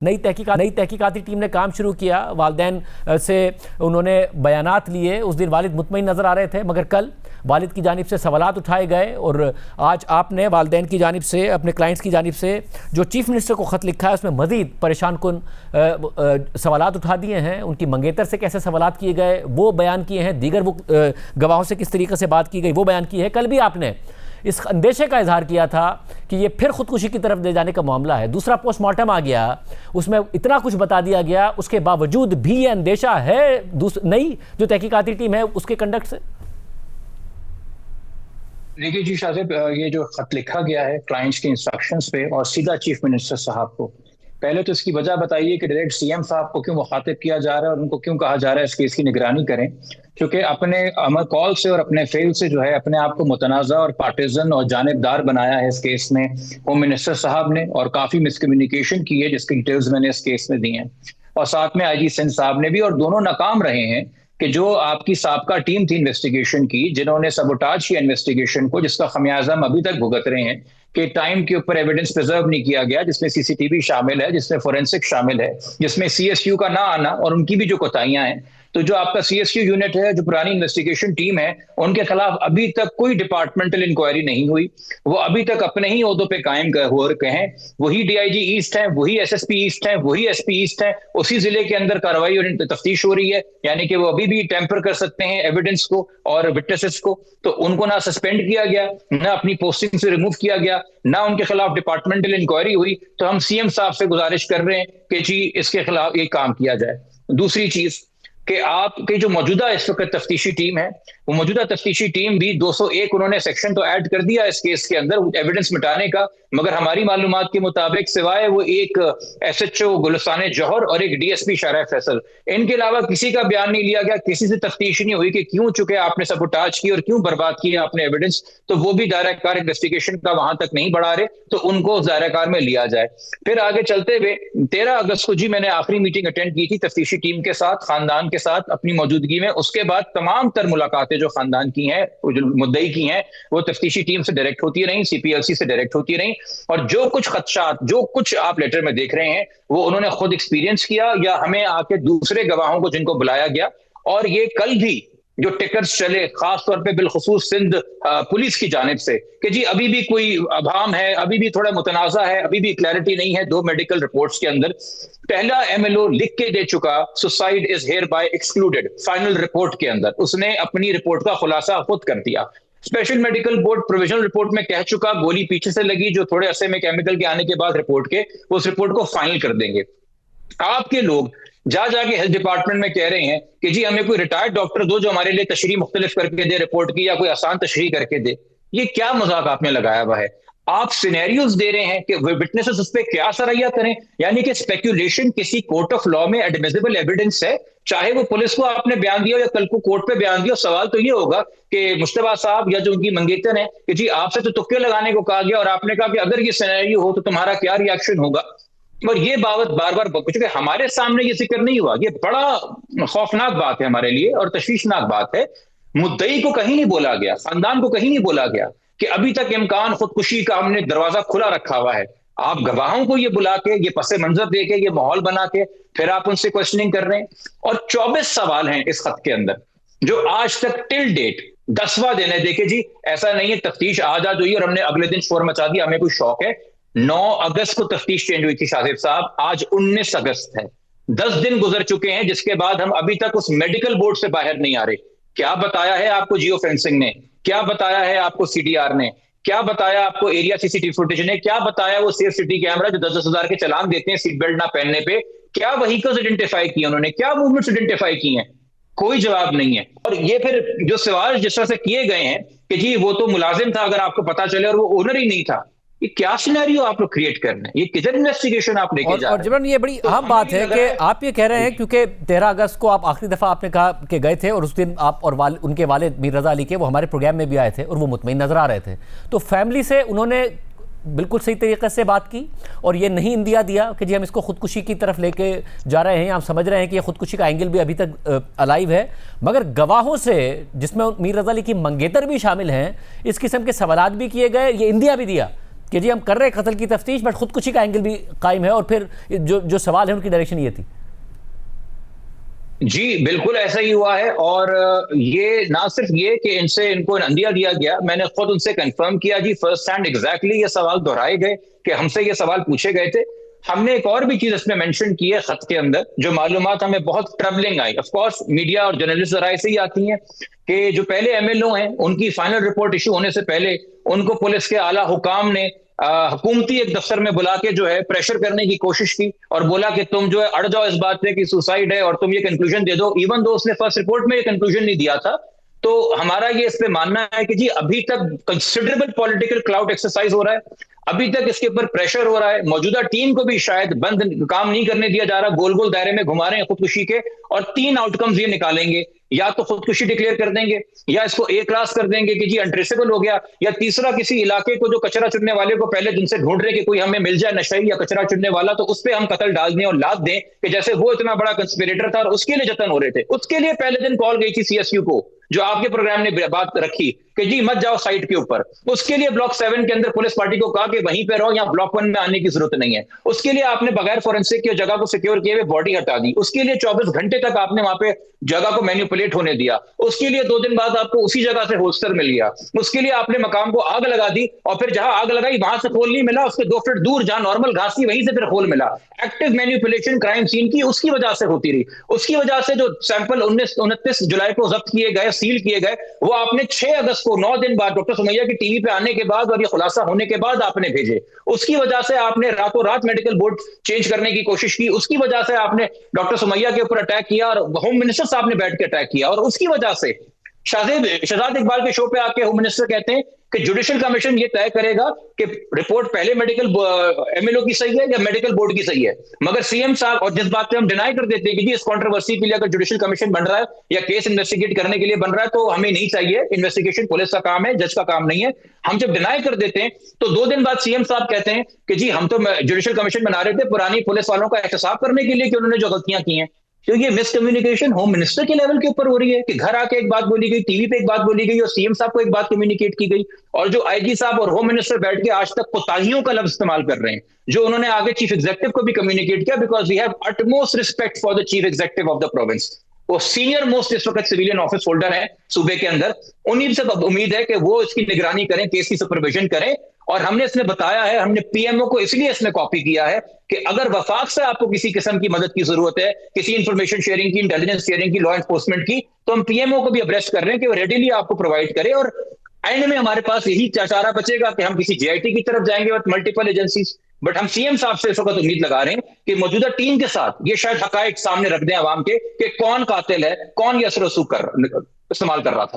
नई तहकीकाती टीम ने काम शुरू किया। वालिदैन से उन्होंने बयानात लिए। उस दिन वालिद मुतमईन नज़र आ रहे थे, मगर कल वालिद की जानिब से सवालात उठाए गए और आज आपने वालिदैन की जानिब से, अपने क्लाइंट्स की जानिब से जो चीफ मिनिस्टर को ख़त लिखा है उसमें मज़ीद परेशान कुन सवालात उठा दिए हैं। उनकी मंगेतर से कैसे सवालात किए गए वो बयान किए हैं, दीगर वो गवाहों से किस तरीके से बात की गई वो बयान की है। कल भी आपने इस अंदेशे का इजहार किया था कि ये फिर खुदकुशी की तरफ ले जाने का मामला है। दूसरा पोस्टमार्टम आ गया, उसमें इतना कुछ बता दिया गया, उसके बावजूद भी ये अंदेशा है नई जो तहकीकाती टीम है उसके कंडक्ट से। देखिए जी शाह साहब, ये जो खत लिखा गया है क्लाइंट्स के इंस्ट्रक्शंस पे और सीधा चीफ मिनिस्टर साहब को, पहले तो इसकी वजह बताइए कि डायरेक्ट सीएम साहब को क्यों मुखातिब किया जा रहा है और उनको क्यों कहा जा रहा है इस केस की निगरानी करें, क्योंकि अपने अमल कॉल से और अपने फेल से जो है अपने आप को मुतनाज़ा और पार्टिजन और जानिबदार बनाया है इस केस में होम मिनिस्टर साहब ने, और काफी मिसकम्युनिकेशन की है जिसकी डिटेल्स मैंने इस केस में दी हैं, और साथ में आईजी सिंध साहब ने भी, और दोनों नाकाम रहे हैं कि जो आपकी साबका टीम थी इन्वेस्टिगेशन की, जिन्होंने सबोटाज किया इन्वेस्टिगेशन को, जिसका खमियाजा हम अभी तक भुगत रहे हैं कि टाइम के ऊपर एविडेंस प्रिजर्व नहीं किया गया, जिसमें सीसीटीवी शामिल है, जिसमें फोरेंसिक शामिल है, जिसमें सीएसयू का ना आना और उनकी भी जो कोताहियां हैं। तो जो आपका सीएसयू यूनिट है, जो पुरानी इन्वेस्टिगेशन टीम है, उनके खिलाफ अभी तक कोई डिपार्टमेंटल इंक्वायरी नहीं हुई। वो अभी तक अपने ही ओहदों पे कायम हो रखे हैं। वही डीआईजी ईस्ट है, वही एसएसपी ईस्ट है, वही एसपी ईस्ट है, उसी जिले के अंदर कार्रवाई और तफ्तीश हो रही है। यानी कि वो अभी भी टेम्पर कर सकते हैं एविडेंस को और विटनेसेस को। तो उनको ना सस्पेंड किया गया, ना अपनी पोस्टिंग से रिमूव किया गया, ना उनके खिलाफ डिपार्टमेंटल इंक्वायरी हुई। तो हम सीएम साहब से गुजारिश कर रहे हैं कि जी इसके खिलाफ ये काम किया जाए। दूसरी चीज कि आपकी जो मौजूदा इस वक्त तफ्तीशी टीम है, वो मौजूदा तफ्तीशी टीम भी 201 उन्होंने सेक्शन तो ऐड कर दिया इस केस के अंदर एविडेंस मिटाने का, मगर हमारी मालूमात के मुताबिक सिवाय वो एक एसएचओ गुलस्तान जौहर और एक डीएसपी शारा फैसल, इनके अलावा किसी का बयान नहीं लिया गया, किसी से तफ्तीश नहीं हुई कि क्यों चुके आपने सबोटाज की और क्यों बर्बाद किया आपने एविडेंस। तो वो भी दायरा कार इन्वेस्टिगेशन का वहां तक नहीं बढ़ा रहे, तो उनको दायरा कार में लिया जाए। फिर आगे चलते हुए 13 अगस्त को जी मैंने आखिरी मीटिंग अटेंड की थी तफ्तीशी टीम के साथ, खानदान के साथ अपनी मौजूदगी में। उसके बाद तमाम तर मुलाकातें जो खानदान की हैं, जो मुद्दई की हैं, वो तफ्तीशी टीम से डायरेक्ट होती रही, सीपीएलसी से डायरेक्ट होती रही, और जो कुछ खदशात, जो कुछ आप लेटर में देख रहे हैं, वो उन्होंने खुद एक्सपीरियंस किया या हमें आके दूसरे गवाहों को जिनको बुलाया गया। और ये कल भी जो टिकट्स चले, खास तौर पे बिलखुसूस सिंध पुलिस की जानिब से, कि जी अभी भी कोई अभाम है, अभी भी थोड़ा मुतनाज़ा है, अभी भी क्लैरिटी नहीं है दो मेडिकल रिपोर्ट्स के अंदर। पहला एमएलओ लिख के दे चुका, suicide is here bye excluded, final report के अंदर उसने अपनी रिपोर्ट का खुलासा खुद कर दिया। Special medical board provisional report में कह चुका, गोली पीछे से लगी, जो थोड़े अरसे में केमिकल के आने के बाद रिपोर्ट के उस रिपोर्ट को फाइनल कर देंगे। आपके लोग जा जाके हेल्थ डिपार्टमेंट में कह रहे हैं कि जी हमें कोई रिटायर्ड डॉक्टर दो जो हमारे लिए तशरीह मुख्तलिफ करके दे रिपोर्ट की, या कोई आसान तशरीह करके दे। ये क्या मजाक आपने लगाया हुआ है? आप सिनेरियोज दे रहे हैं कि विटनेसेस उस पर क्या सरैया करें, यानी कि स्पेक्यूलेशन किसी कोर्ट ऑफ लॉ में एडमिसिबल एविडेंस है, चाहे वो पुलिस को आपने बयान दिया या कल को कोर्ट पे बयान दिया। सवाल तो ये होगा कि मुश्तबा साहब या जो उनकी मंगेतर है कि जी आपसे तो तुक्के लगाने को कहा गया और आपने कहा कि अगर ये सिनेरियो हो तो तुम्हारा क्या रिएक्शन होगा। और ये बात बार बार क्योंकि हमारे सामने ये जिक्र नहीं हुआ, ये बड़ा खौफनाक बात है हमारे लिए और तशवीशनाक बात है। मुद्दई को कहीं नहीं बोला गया, खानदान को कहीं नहीं बोला गया कि अभी तक इम्कान खुदकुशी का हमने दरवाजा खुला रखा हुआ है। आप गवाहों को ये बुला के, ये पसे मंजर दे के, ये माहौल बना के फिर आप उनसे क्वेश्चनिंग कर रहे हैं। और 24 सवाल हैं इस खत के अंदर जो आज तक टिल डेट 10वां दिन है। देखिए जी ऐसा नहीं है तफ्तीश आज हुई और हमने अगले दिन शोर मचा दिया, हमें कोई शौक है। 9 अगस्त को तफ्तीश चेंज हुई थी शाहिद साहब, आज 19 अगस्त है, 10 दिन गुजर चुके हैं, जिसके बाद हम अभी तक उस मेडिकल बोर्ड से बाहर नहीं आ रहे। क्या बताया है आपको जियो फेंसिंग ने, क्या बताया है आपको सीडीआर ने, क्या बताया आपको एरिया सीसीटीवी फुटेज ने, क्या बताया वो सेफ सिटी कैमरा जो 10-10 हजार के चालान देते हैं सीट बेल्ट ना पहनने पे, क्या व्हीकल्स आइडेंटिफाई किए उन्होंने, क्या मूवमेंट्स आइडेंटिफाई किए हैं? कोई जवाब नहीं है। और ये फिर जो सवाल जिस तरह से किए गए हैं कि जी वो तो मुलाजिम था अगर आपको पता चले और वो ओनर ही नहीं था, ये क्या सिनेरियो आप लोग क्रिएट कर रहे हैं? ये किधर इन्वेस्टिगेशन आप लेके जा रहे हैं? और जिब्रान ये बड़ी अहम बात है कि आप ये कह रहे हैं क्योंकि 13 अगस्त को आप आखिरी दफा आपने कहा कि गए थे और उस दिन आप और उनके वालिद मीर रजा अली के वो हमारे प्रोग्राम में भी आए थे और वो मुतमईन नजर आ रहे थे। तो फैमिली से उन्होंने बिल्कुल सही तरीके से बात की और ये नहीं इंदिया दिया कि जी हम इसको खुदकुशी की तरफ लेके जा रहे हैं, हम समझ रहे हैं कि ये खुदकुशी का एंगल भी अभी तक अलाइव है। मगर गवाहों से, जिसमें मीर रजा अली की मंगेतर भी शामिल हैं, इस किस्म के सवालात भी किए गए, ये इंदिया भी दिया कि जी हम कर रहे हैं कत्ल की तफ्तीश, बट खुदकुशी का एंगल भी कायम है, और फिर जो सवाल है उनकी डायरेक्शन ये थी। जी बिल्कुल ऐसा ही हुआ है। और ये ना सिर्फ ये कि इनको अंदिया दिया गया, मैंने खुद उनसे कंफर्म किया जी फर्स्ट हैंड, एग्जैक्टली ये सवाल दोहराए गए कि हमसे ये सवाल पूछे गए थे। हमने एक और भी चीज इसमें मेंशन की है खत के अंदर, जो मालूमात हमें बहुत troubling I. Of course media और जर्नलिस्ट जराए से ही आती हैं कि जो पहले एमएलओ हैं उनकी फाइनल रिपोर्ट इशू होने से पहले उनको पुलिस के आला हुकाम ने हुकूमती एक दफ्तर में बुला के जो है प्रेशर करने की कोशिश की और बोला कि तुम जो है अड़ जाओ इस बात पे कि सुसाइड है और तुम ये कंक्लूजन दे दो, इवन दो उसने फर्स्ट रिपोर्ट में ये कंक्लूजन नहीं दिया था। तो हमारा ये इस पे मानना है कि जी अभी तक कंसिडरेबल पॉलिटिकल क्लाउड एक्सरसाइज हो रहा है, अभी तक इसके ऊपर प्रेशर हो रहा है। मौजूदा टीम को भी शायद बंद काम नहीं करने दिया जा रहा, गोल गोल दायरे में घुमा रहे हैं खुदकुशी के, और तीन आउटकम्स ये निकालेंगे, या तो खुदकुशी डिक्लेयर कर देंगे, या इसको ए क्लास कर देंगे कि जी अनट्रेसेबल हो गया, या तीसरा किसी इलाके को जो कचरा चुनने वाले को पहले जिनसे ढूंढ रहे कि कोई हमें मिल जाए नशई या कचरा चुनने वाला, तो उस पर हम कत्ल डाल दें और लाद दें कि जैसे वो इतना बड़ा कंस्पिरेटर था और उसके लिए जतन हो रहे थे। उसके लिए पहले दिन कॉल गई थी सीएसयू को, जो आपके प्रोग्राम ने बात रखी कि जी मत जाओ साइट के ऊपर। उसके लिए ब्लॉक 7 के अंदर पुलिस पार्टी को कहा कि वहीं पे रहो, यहाँ ब्लॉक 1 में आने की जरूरत नहीं है। उसके लिए आपने बगैर फोरेंसिक की जगह को सिक्योर किए हुए बॉडी हटा दी। उसके लिए 24 घंटे तक आपने वहां पे जगह को मैनिपुलेट होने दिया। उसके लिए 2 दिन बाद आपको उसी जगह से होस्टर मिल गया। उसके लिए आपने मकाम को आग लगा दी, और फिर जहां आग लगाई वहां से खोल नहीं मिला, उसके 2 फीट दूर जहां नॉर्मल घास थी वहीं से फिर खोल मिला। एक्टिव मैनिपुलेशन क्राइम सीन की उसकी वजह से होती रही। उसकी वजह से जो सैंपल 29 जुलाई को जब्त किए गए, सील किए गए, वो आपने 6 अगस्त को 9 दिन बाद डॉक्टर सुमैया की टीवी पे आने के बाद और ये खुलासा होने के बाद आपने भेजे। उसकी वजह से आपने रातों रात मेडिकल बोर्ड चेंज करने की कोशिश की। उसकी वजह से आपने डॉक्टर सुमैया के ऊपर अटैक किया और होम मिनिस्टर साहब ने बैठ के अटैक किया। और उसकी वजह से शहजाद इकबाल के शो पे आके होम मिनिस्टर कहते हैं कि जुडिशियल कमीशन ये तय करेगा कि रिपोर्ट पहले मेडिकल एमएलओ की सही है या मेडिकल बोर्ड की सही है। मगर सीएम साहब, और जिस बात पे हम डिनाई कर देते हैं कि जी इस कंट्रोवर्सी के लिए अगर जुडिशियल कमीशन बन रहा है या केस इन्वेस्टिगेट करने के लिए बन रहा है तो हमें नहीं चाहिए, इन्वेस्टिगेशन पुलिस का काम है, जज का काम नहीं है। हम जब डिनाई कर देते हैं तो 2 दिन बाद सीएम साहब कहते हैं कि जी हम तो जुडिशियल कमीशन बना रहे थे पुरानी पुलिस वालों का एहतसाब करने के लिए कि उन्होंने जो गलतियां की हैं। तो ये मिसकम्युनिकेशन होम मिनिस्टर के लेवल के ऊपर हो रही है कि घर आके एक बात बोली गई, टीवी पे एक बात बोली गई और सीएम साहब को एक बात कम्युनिकेट की गई, और जो आईजी साहब और होम मिनिस्टर बैठ के आज तक कोताहियों का लफ्ज इस्तेमाल कर रहे हैं, जो उन्होंने आगे चीफ एग्जीक्यूटिव को भी कम्युनिकेट किया, because we have utmost respect for the chief executive of the province. वो सीनियर मोस्ट इस वक्त सिविलियन ऑफिस होल्डर है सूबे के अंदर, उन्हीं से उम्मीद है कि वो इसकी निगरानी करें, केस की सुपरविजन करें। और हमने इसमें बताया है, हमने पीएमओ को इसलिए इसमें कॉपी किया है कि अगर वफाक से आपको किसी किस्म की मदद की जरूरत है, किसी इंफॉर्मेशन शेयरिंग की, इंटेलिजेंस शेयरिंग की, लॉ एनफोर्समेंट की, तो हम पीएमओ को भी अब्रेस्ट कर रहे हैं कि वो रेडिली आपको प्रोवाइड करे। और एंड में हमारे पास यही चारा बचेगा कि हम किसी जेआईटी की तरफ जाएंगे और मल्टीपल एजेंसीज। बट हम सीएम साहब से इस वक्त उम्मीद लगा रहे हैं कि मौजूदा टीम के साथ ये शायद हकायक सामने रख दें अवाम के कि कौन कातिल है, कौन ये असर रसूख इस्तेमाल कर रहा था।